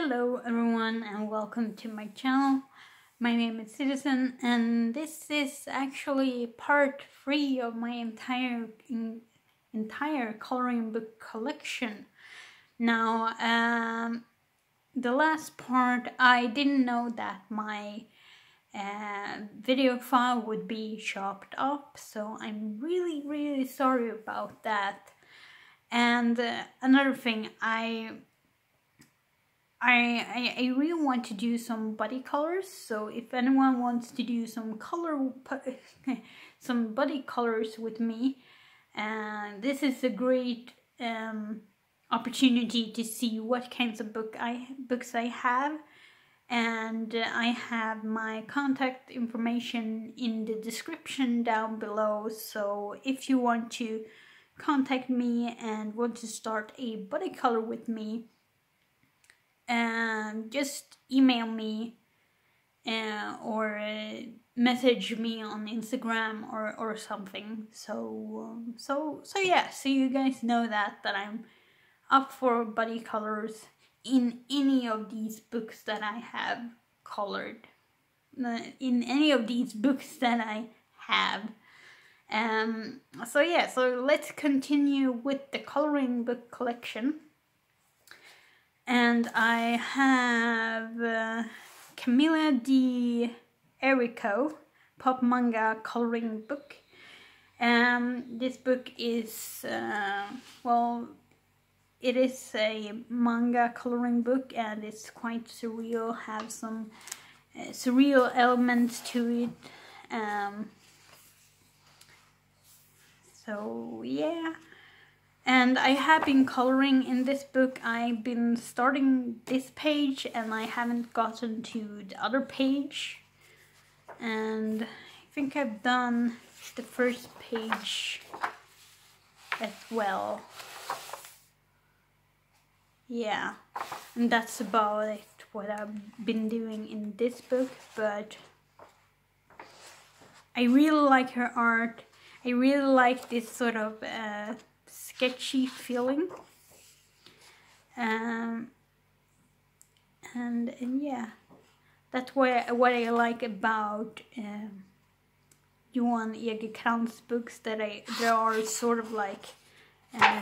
Hello everyone and welcome to my channel. My name is Citizen and this is actually part 3 of my entire coloring book collection. Now, the last part I didn't know that my video file would be chopped up, so I'm really sorry about that. And another thing, I really want to do some body colors, so if anyone wants to do some body colors with me, this is a great opportunity to see what kinds of books I have, and I have my contact information in the description down below, so if you want to contact me and want to start a body color with me, just email me or message me on Instagram or something. So yeah, so you guys know that I'm up for body colors in any of these books that I have colored. In any of these books that I have. So yeah, so let's continue with the coloring book collection. And I have Camilla Di Erico Pop Manga coloring book. This book is, well, it is a manga coloring book and it's quite surreal, have some surreal elements to it. So yeah. And I have been coloring in this book. I've been starting this page and I haven't gotten to the other page. And I think I've done the first page as well. Yeah, and that's about it, what I've been doing in this book. But I really like her art. I really like this sort of sketchy feeling, and yeah, that's what I like about Johan Egerkrantz books, that there are sort of like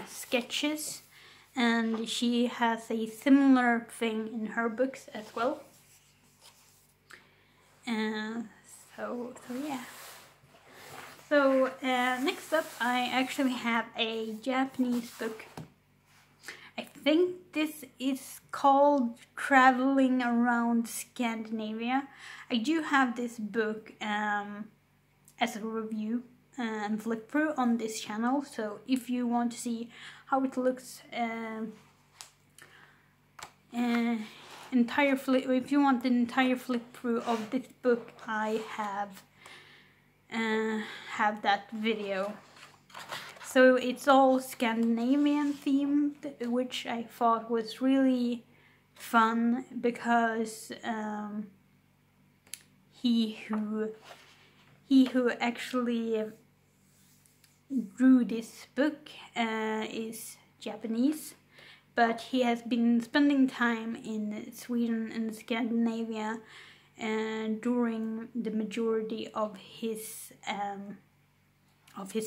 sketches, and she has a similar thing in her books as well. So yeah. So next up I actually have a Japanese book. I think this is called Traveling Around Scandinavia. I do have this book as a review and flip through on this channel, so if you want to see how it looks, if you want the entire flip through of this book, I have that video. So it's all Scandinavian themed, which I thought was really fun, because he who actually drew this book is Japanese, but he has been spending time in Sweden and Scandinavia during the majority of his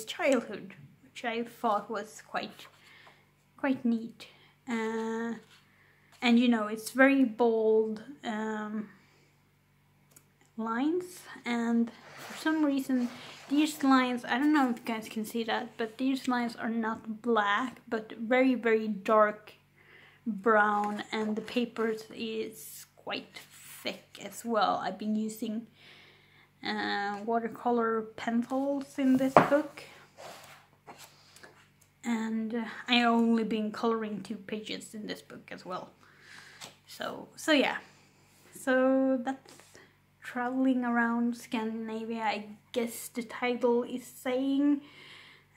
childhood, which I thought was quite neat. And you know, it's very bold lines, and for some reason these lines, I don't know if you guys can see that, but these lines are not black but very dark brown, and the paper is quite thick as well. I've been using watercolor pencils in this book, and I only been coloring 2 pages in this book as well. So yeah, so that's Traveling Around Scandinavia, I guess the title is saying.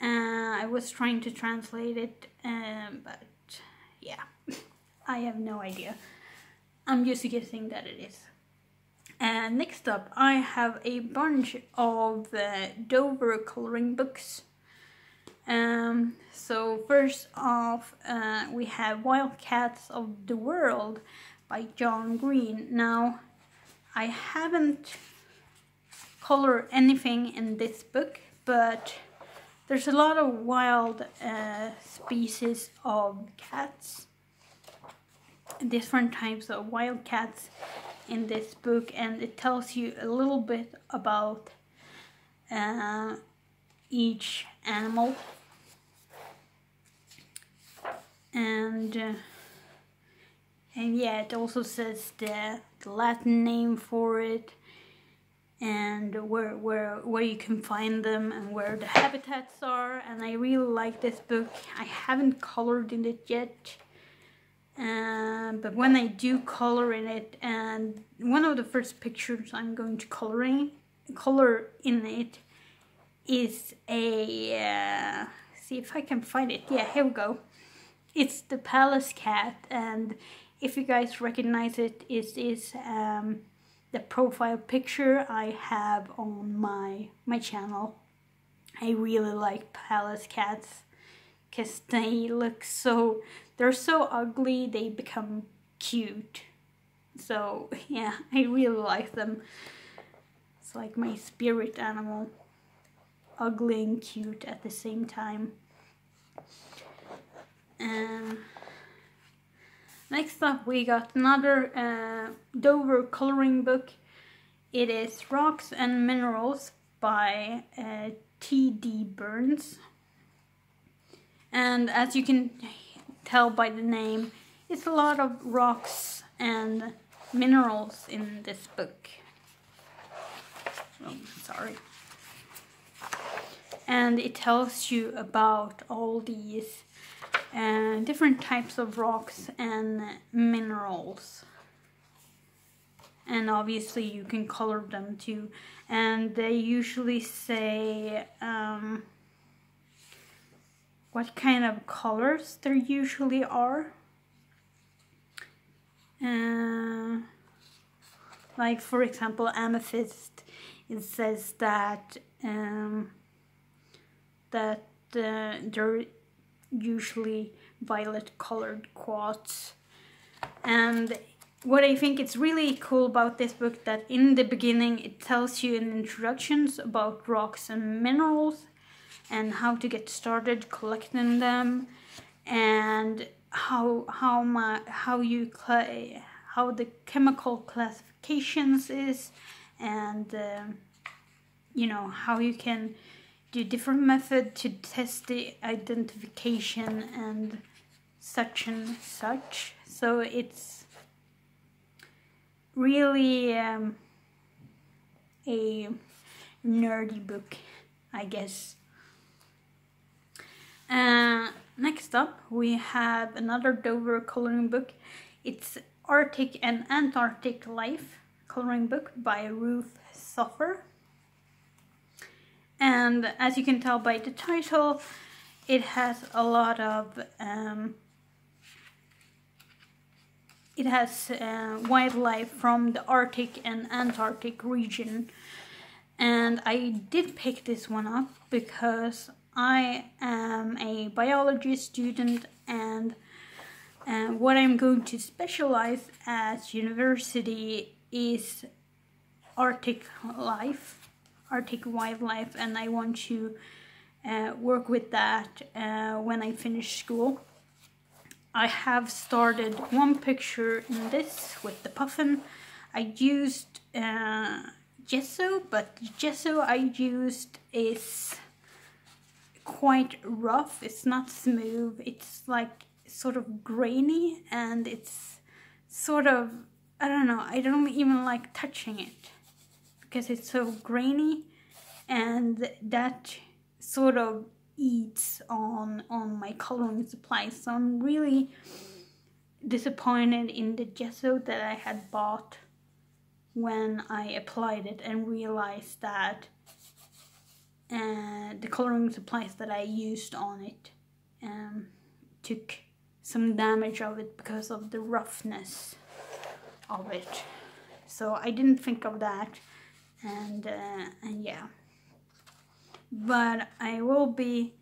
I was trying to translate it, but yeah, I have no idea. I'm just guessing that it is. And next up, I have a bunch of Dover coloring books. So first off, we have Wildcats of the World by John Green. Now, I haven't colored anything in this book, but there's a lot of wild species of cats, different types of wild cats in this book, and it tells you a little bit about each animal. And yeah, it also says the Latin name for it, and where you can find them and where the habitats are. And I really like this book. I haven't colored in it yet, but when I do color in it, and one of the first pictures I'm going to color in it is a see if I can find it. Yeah, here we go. It's the palace cat, and if you guys recognize it, it is the profile picture I have on my channel. I really like palace cats because they look they're so ugly they become cute. So yeah, I really like them. It's like my spirit animal, ugly and cute at the same time. Next up, we got another Dover coloring book. It is Rocks and Minerals by T.D. Burns. And as you can tell by the name, it's a lot of rocks and minerals in this book. Oh, sorry. And it tells you about all these different types of rocks and minerals, and obviously you can color them too, and they usually say what kind of colors there usually are, like for example amethyst, it says that they're usually violet colored quartz. And what I think is really cool about this book, that in the beginning it tells you in introductions about rocks and minerals and how to get started collecting them, and how the chemical classifications is, and you know, how you can do different method to test the identification and such. So it's really a nerdy book, I guess. Next up, we have another Dover coloring book. It's Arctic and Antarctic Life coloring book by Ruth Soffer. And as you can tell by the title, it has a lot of wildlife from the Arctic and Antarctic region. And I did pick this one up because I am a biology student, and what I'm going to specialize at university is Arctic wildlife, and I want to work with that when I finish school. I have started one picture in this with the puffin. I used gesso, but the gesso I used is quite rough. It's not smooth. It's like sort of grainy, and it's sort of, I don't know, I don't even like touching it because it's so grainy, and that sort of eats on my coloring supplies. So I'm really disappointed in the gesso that I had bought when I applied it and realized that the coloring supplies that I used on it took some damage of it because of the roughness of it. So I didn't think of that, and yeah. But I will be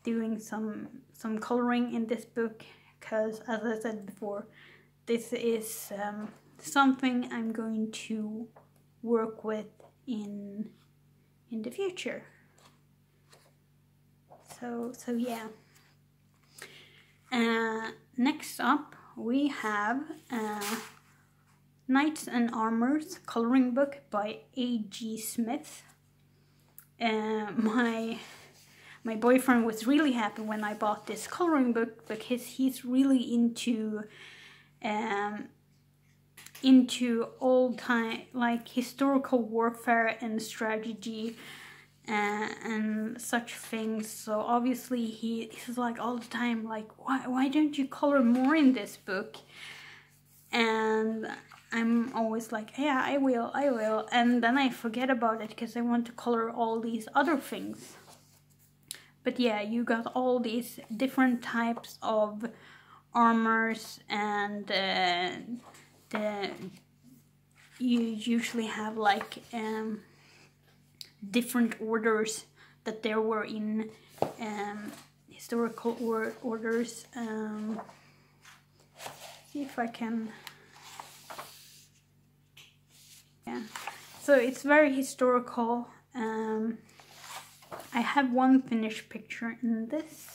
doing some coloring in this book because, as I said before, this is something I'm going to work with in the future. So yeah. Next up we have Knights and Armors coloring book by A.G. Smith. My boyfriend was really happy when I bought this coloring book because he's really into old time, like historical warfare and strategy and such things. So obviously he's like all the time like, why don't you color more in this book? And I'm always like, yeah, I will, and then I forget about it because I want to color all these other things. But yeah, you got all these different types of armors, and you usually have like different orders that there were in historical orders. See if I can. Yeah, so it's very historical. I have one finished picture in this,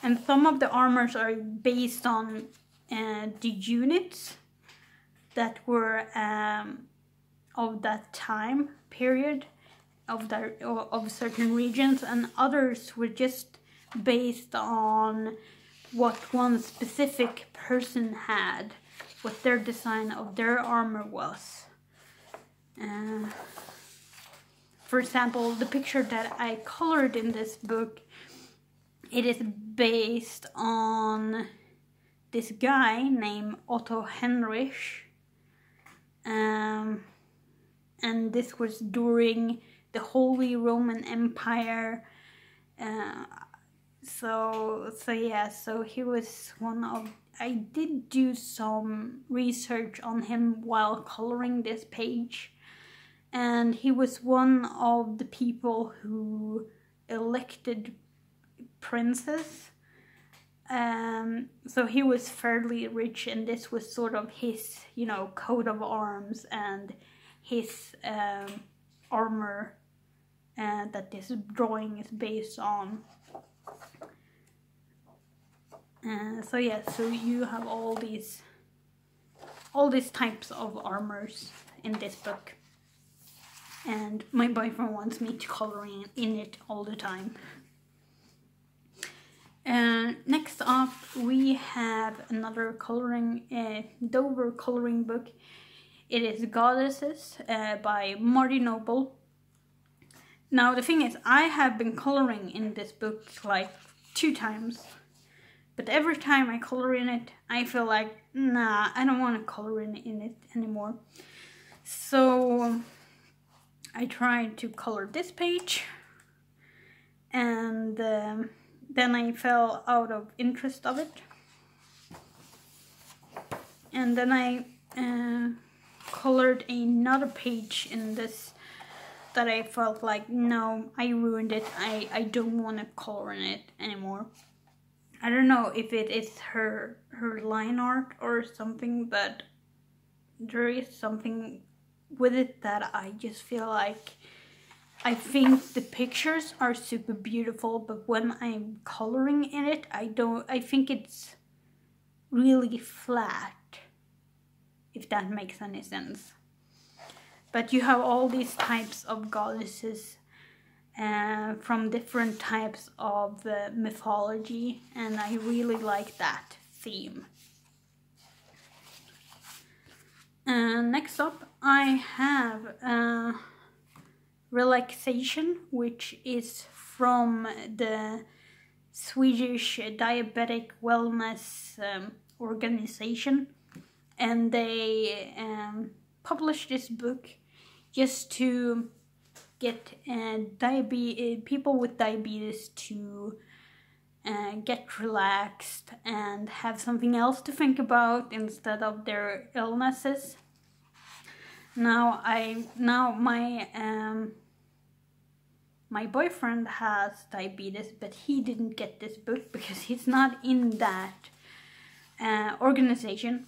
and some of the armors are based on the units that were of that time period of certain regions, and others were just based on what one specific person had, what their design of their armor was. For example, the picture that I colored in this book, it is based on this guy named Otto Heinrich, and this was during the Holy Roman Empire. So yeah, so he was one of, I did do some research on him while coloring this page, and he was one of the people who elected princes. So he was fairly rich, and this was sort of his, you know, coat of arms and his armor that this drawing is based on. So yeah, so you have all these types of armors in this book, and my boyfriend wants me to color in it all the time. Next up we have another coloring Dover coloring book. It is Godlessness by Marty Noble. Now the thing is, I have been coloring in this book like 2 times, but every time I color in it I feel like, nah, I don't want to color in it anymore. So I tried to color this page, and then I fell out of interest of it, and then I colored another page in this that I felt like, no, I ruined it, I don't want to color in it anymore. I don't know if it is her line art or something, but there is something with it that I just feel like, I think the pictures are super beautiful, but when I'm coloring in it, I think it's really flat, if that makes any sense. But you have all these types of goddesses from different types of mythology, and I really like that theme. Next up I have Relaxation, which is from the Swedish Diabetic Wellness Organization, and they published this book just to get people with diabetes to get relaxed and have something else to think about instead of their illnesses. Now my boyfriend has diabetes, but he didn't get this book because he's not in that organization,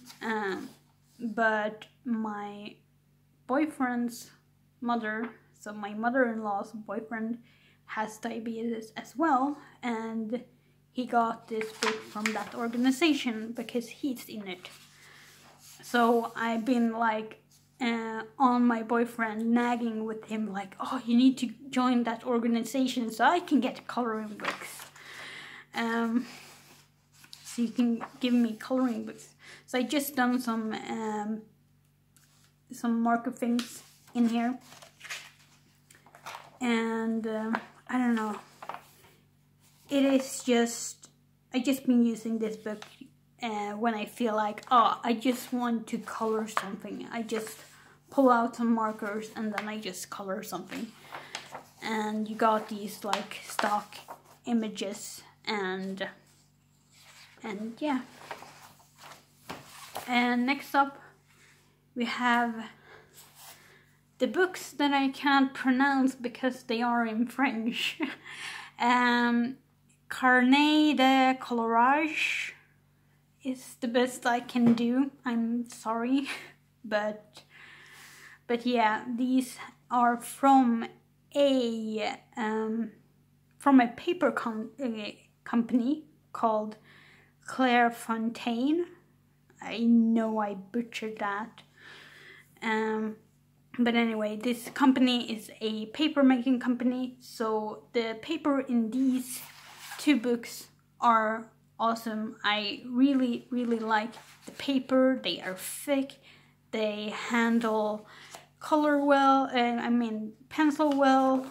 but my boyfriend's mother, so my mother-in-law's boyfriend, has diabetes as well, and he got this book from that organization because he's in it. So I've been like on my boyfriend, nagging with him like, oh, you need to join that organization so I can get coloring books. So you can give me coloring books. So I just done some marker things in here, and I don't know. It is just, I just been using this book when I feel like, oh, I just want to color something. I just pull out some markers and then I just color something. And you got these like stock images and yeah. And next up we have the books that I can't pronounce because they are in French. Carnet de colorage is the best I can do. I'm sorry, but yeah, these are from a paper company called Clairefontaine. I know I butchered that. But anyway, this company is a paper making company, so the paper in these two books are awesome. I really like the paper. They are thick, they handle color well, pencil well,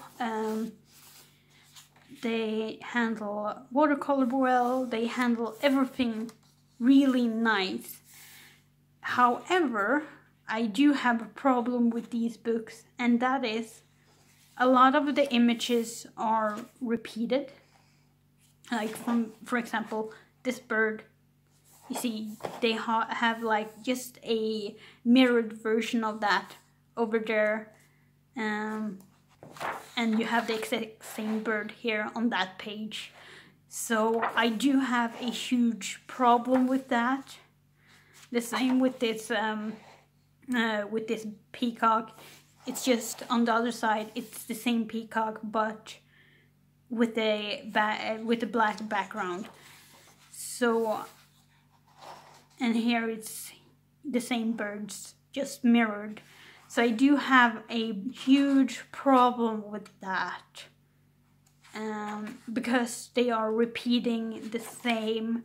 they handle watercolor well, they handle everything really nice. However, I do have a problem with these books, and that is a lot of the images are repeated. Like for example, this bird, you see, they have like just a mirrored version of that over there, and you have the exact same bird here on that page. So I do have a huge problem with that. The same with this peacock. It's just on the other side, it's the same peacock but with a black background. So, and here it's the same birds, just mirrored. So I do have a huge problem with that, because they are repeating the same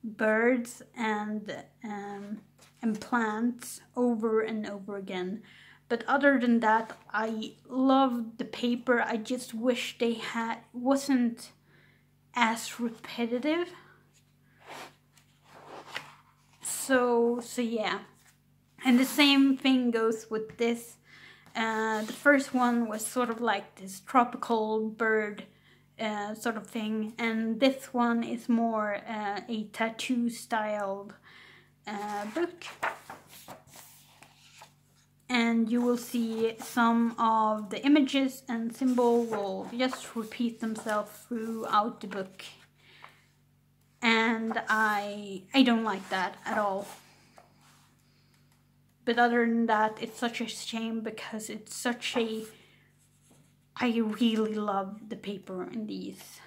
birds and plants over and over again. But other than that, I love the paper. I just wish they wasn't as repetitive. So yeah. And the same thing goes with this. The first one was sort of like this tropical bird sort of thing, and this one is more a tattoo styled book. And you will see some of the images and symbol will just repeat themselves throughout the book. And I don't like that at all. But other than that, it's such a shame because it's such a... I really love the paper in these.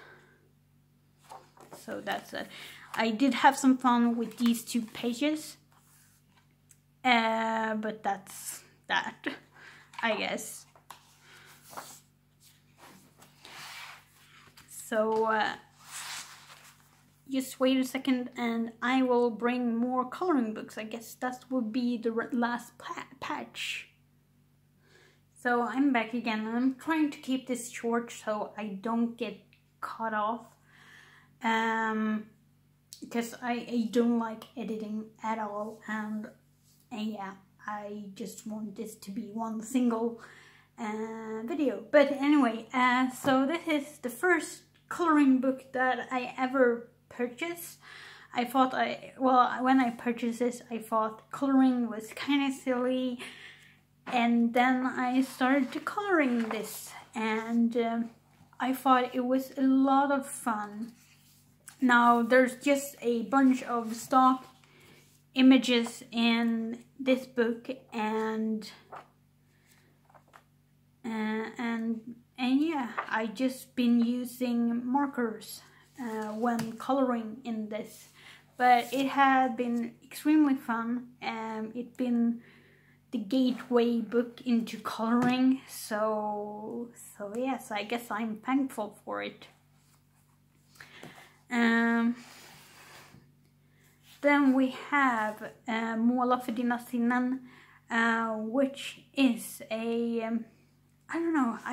So that's it. I did have some fun with these 2 pages. But that's that, I guess. So just wait a second and I will bring more coloring books. I guess that will be the last patch. So I'm back again, and I'm trying to keep this short so I don't get cut off. Because I don't like editing at all, and yeah, I just want this to be one single video. But anyway, so this is the first coloring book that I ever purchased. I thought when I purchased this, I thought coloring was kind of silly, and then I started to coloring this, and I thought it was a lot of fun. Now there's just a bunch of stock images in this book, and yeah, I just been using markers when coloring in this, but it had been extremely fun. It's been the gateway book into coloring, so yes, I guess I'm thankful for it. Then we have Måla för dina sinnen, which is a I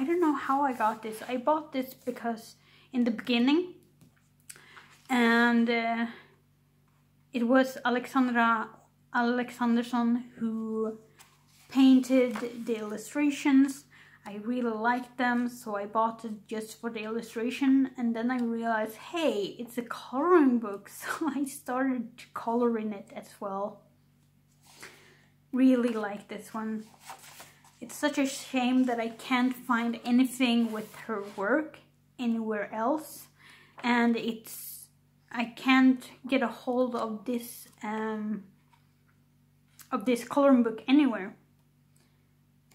don't know how I got this. I bought this because in the beginning, and it was Alexandra Alexandersson who painted the illustrations. I really liked them, so I bought it just for the illustration, and then I realized, hey, it's a coloring book, so I started to color in it as well. Really like this one. It's such a shame that I can't find anything with her work anywhere else, and I can't get a hold of this coloring book anywhere.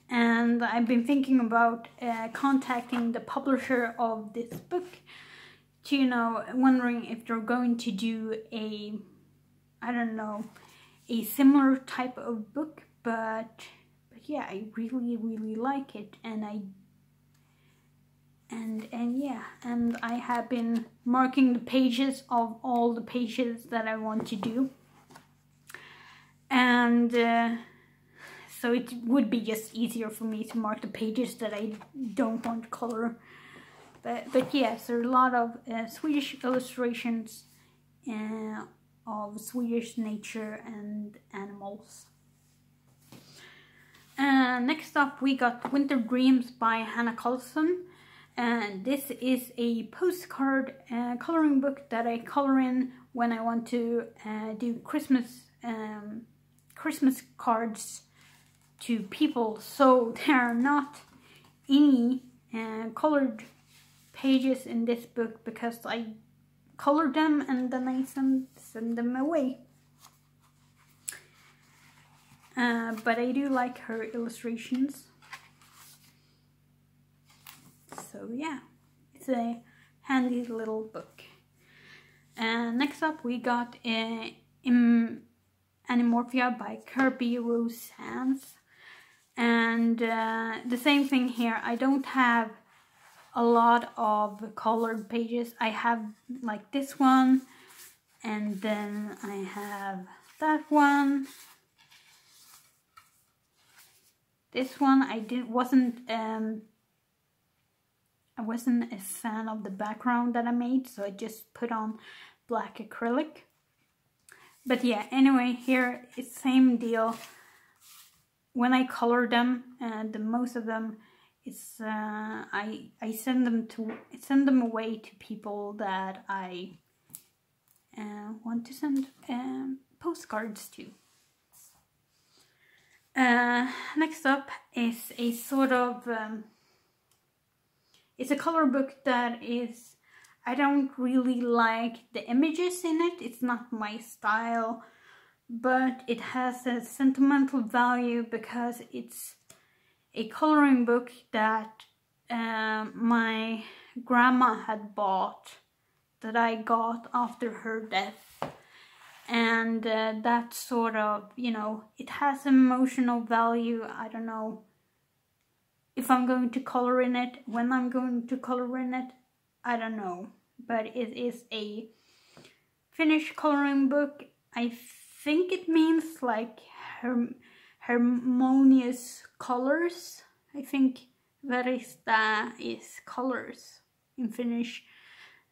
And I've been thinking about contacting the publisher of this book to, you know, wondering if they're going to do a, I don't know, a similar type of book, but yeah, I really like it, and I have been marking the pages of all the pages that I want to do, and so it would be just easier for me to mark the pages that I don't want to color. But yes, there are a lot of Swedish illustrations of Swedish nature and animals. Next up we got Winter Dreams by Hannah Carlson. And this is a postcard coloring book that I color in when I want to do Christmas cards to people. So there are not any colored pages in this book because I colored them and then I send them away. But I do like her illustrations. So yeah, it's a handy little book. Next up we got Animorphia by Peru Sands. And the same thing here, I don't have a lot of colored pages. I have like this one, and then I have that one. This one I wasn't a fan of the background that I made, so I just put on black acrylic. But yeah, anyway, here it's same deal. When I color them, the most of them, it's I send them away to people that I want to send postcards to. Next up is a sort of it's a color book that is, I don't really like the images in it. It's not my style, but it has a sentimental value because it's a coloring book that my grandma had bought, that I got after her death. And that sort of, you know, it has emotional value. I don't know if I'm going to color in it, when I'm going to color in it, I don't know. But it is a Finnish coloring book. I think it means like harmonious colors. I think väristä is colors in Finnish.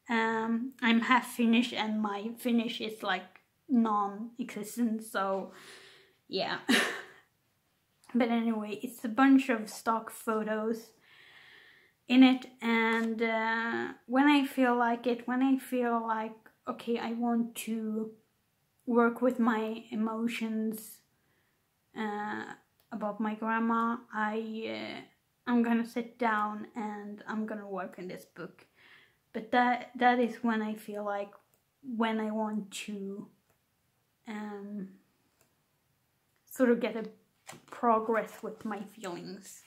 I'm half Finnish and my Finnish is like non-existent, so yeah. But anyway, it's a bunch of stock photos in it, and when I feel like it, okay, I want to work with my emotions about my grandma, I'm gonna sit down and I'm gonna work on this book. But that is when I feel like, when I want to sort of get a progress with my feelings.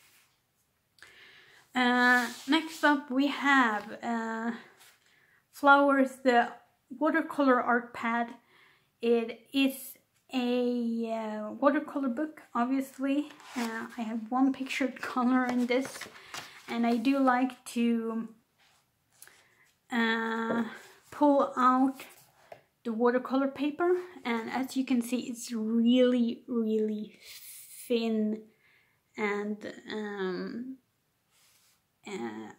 Next up we have Flowers, the watercolor art pad. It is a watercolor book, obviously. I have one pictured color in this, and I do like to pull out the watercolor paper, and as you can see, it's really, really thin and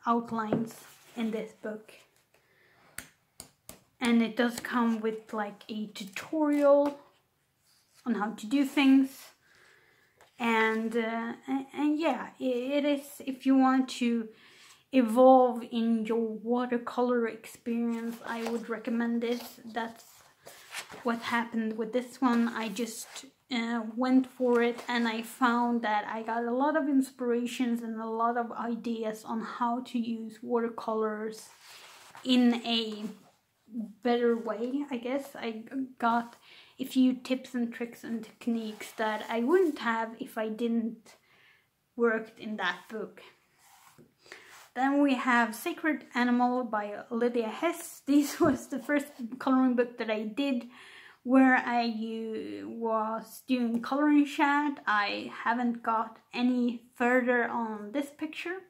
outlines in this book. And it does come with like a tutorial on how to do things, and yeah, it is, if you want to evolve in your watercolor experience, I would recommend this. That's what happened with this one. I just went for it, and I found that I got a lot of inspirations and a lot of ideas on how to use watercolors in a better way, I guess. I got a few tips and tricks and techniques that I wouldn't have if I didn't worked in that book. Then we have Sacred Animal by Lydia Hess. This was the first coloring book that I did where I was doing coloring chat. I haven't got any further on this picture.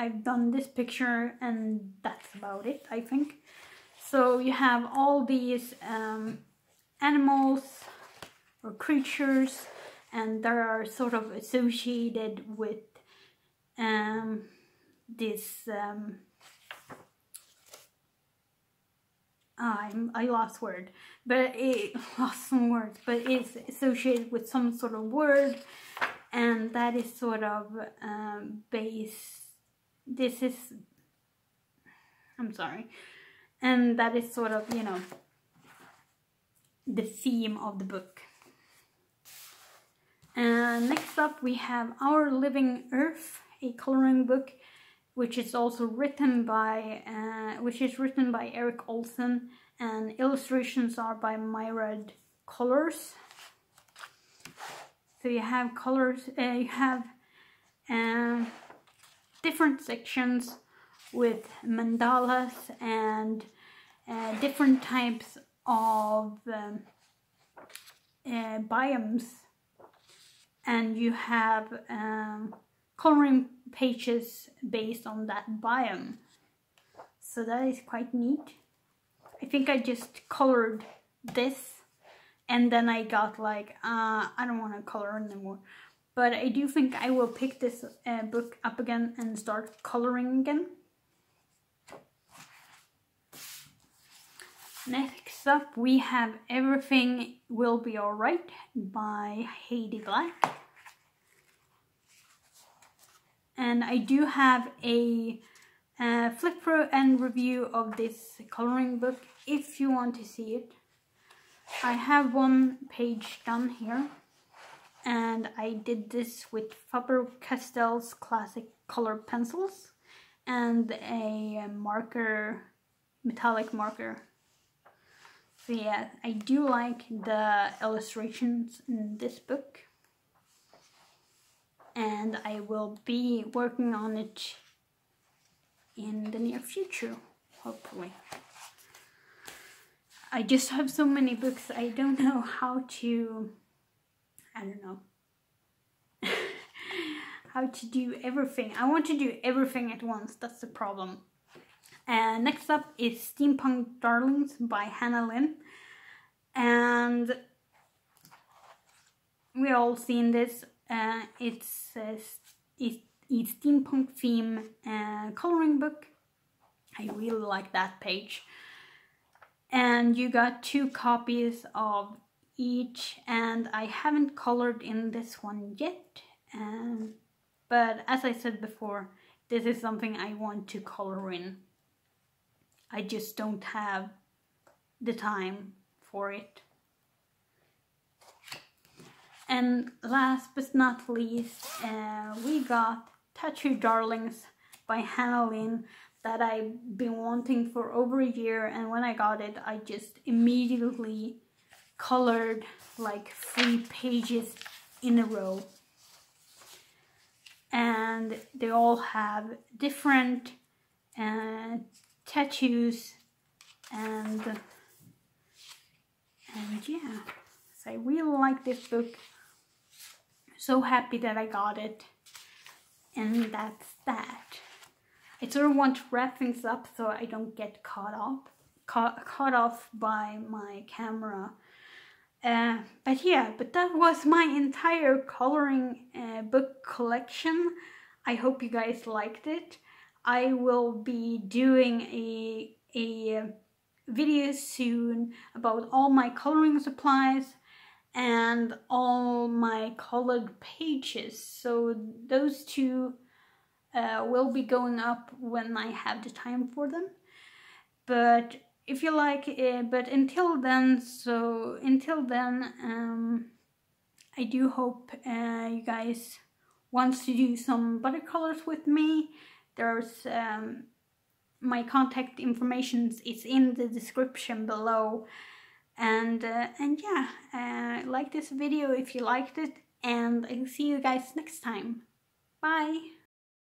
I've done this picture and that's about it, I think. So you have all these animals or creatures, and they are sort of associated with this I lost word, but it lost some words, but it's associated with some sort of word, and that is sort of and that is sort of, you know, the theme of the book. Next up we have Our Living Earth, a coloring book, which is also written by Eric Olsen, and illustrations are by Myred Colors. So you have colors, you have different sections with mandalas and different types of biomes, and you have coloring pages based on that biome. So that is quite neat. I think I just colored this and then I got like, I don't want to color anymore. But I do think I will pick this book up again and start coloring again. Next up we have Everything Will Be Alright by Heidi Black. And I do have a flip through and review of this coloring book if you want to see it. I have one page done here, and I did this with Faber-Castell's classic color pencils and a marker, metallic marker. So yeah, I do like the illustrations in this book, and I will be working on it in the near future, hopefully. I just have so many books, I don't know how to, how to do everything. I want to do everything at once, that's the problem. And next up is Steampunk Darlings by Hannah Lynn. And we all seen this. It's a steampunk theme coloring book. I really like that page. And you got 2 copies of each, and I haven't colored in this one yet. But as I said before, this is something I want to color in. I just don't have the time for it. And last but not least, we got Touchy Darlings by Hannah Lynn, that I've been wanting for over a year, and when I got it, I just immediately colored like 3 pages in a row. And they all have different tattoos and yeah, so I really like this book. So happy that I got it. And that's that. I sort of want to wrap things up so I don't get caught off by my camera. But yeah, that was my entire coloring book collection. I hope you guys liked it. I will be doing a video soon about all my coloring supplies and all my colored pages. So those two will be going up when I have the time for them. But if you like it, but until then, I do hope you guys want to do some watercolors with me. There's my contact information is in the description below. And yeah, like this video if you liked it, and I'll see you guys next time. Bye!